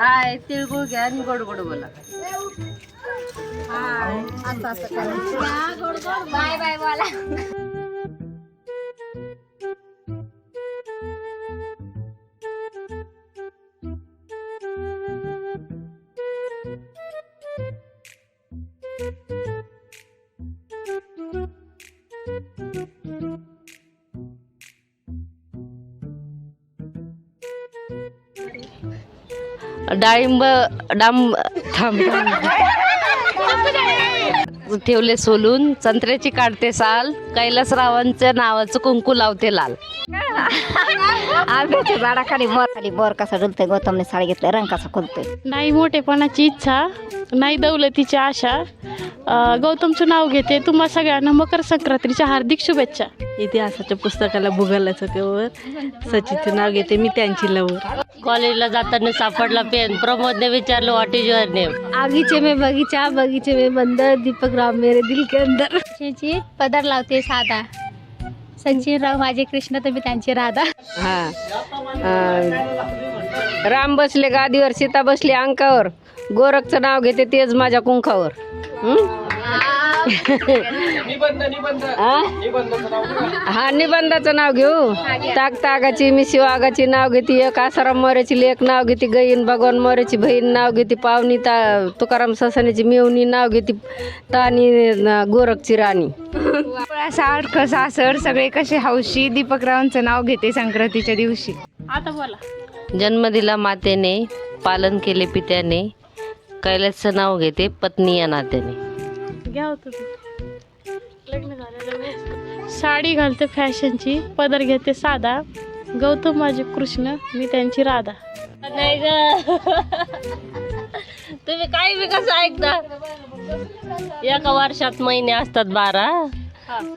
हाय, तिळगुळ घ्या आणि गोड गोड बोला. बाय बाय बोला. डाळिंब थांब ठेवले सोलून, संत्र्याची काढते साल, कैलासरावांच्या नावाचं कुंकू लावते लाल. आंब्याच्या झाडाखाली बोर कसा डुलतोय, गौतमने साडी घेतली, रंग कसा खुलतोय. नाही मोठेपणाची इच्छा, नाही दौलतीची आशा. गौतमचं नाव घेते. तुम्हा सगळ्यांना मकर संक्रांतीच्या हार्दिक शुभेच्छा. इतिहासाच्या पुस्तकाला भूगोलाचं कवर, सचिनचं नाव घेते मी त्यांची लवर. कॉलेजला जाताना सापडला पेन, प्रमोदने विचारलं व्हॉट इज युअर नेम. आगीचे में बगीचा, बगीचे में बंदर, दीपक राव मेरे दिल के अंदर. पदर लावते साधा, सचिन राव माझे कृष्ण, तर मी त्यांची राधा. राम बसले गादीवर, सीता बसली अंकावर, गोरखचं नाव घेते तेच माझ्या कुंकावर. हा, निबंधाचं नाव घेऊ. ताक तागाची मिशी वाघाची नाव घेते, एक आसाराम मोऱ्याची लेक नाव घेते, गईन भगवान मोऱ्याची बहीण नाव घेते, पावनी तुकाराम ससाण्याची मेवणी नाव घेते, तानी गोरखची राणी. साठ सासर सगळे कसे हौशी, दीपकरावांचं नाव घेते संक्रांतीच्या दिवशी. आता बोला. जन्म दिला मातेने, पालन केले पित्याने, कैलासचं नाव घेते पत्नी या नात्याने. घ्या होतं लग्न झालेलं. साडी घालते फॅशनची, पदर घेते साधा, गौतम माझे कृष्ण, मी त्यांची राधा. नाही ग, तुम्ही काही बी कसं ऐकता. एका वर्षात महिने असतात 12.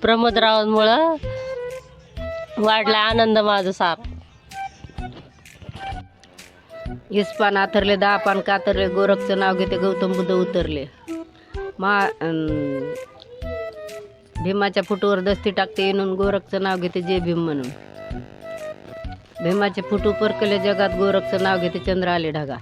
प्रमोदरावांमुळं वाढला आनंद माझा साप. इस्पान आथरले 10 पान कातरले, गोरखचं नाव घेते गौतम बुद्ध उतरले. भीमाच्या फुटूवर दस्ती टाकते येणून, गोरखचं नाव घेते जय भीम म्हणून. भीमाचे फुटू परकले जगात, गोरखचं नाव घेते चंद्र आले ढगा.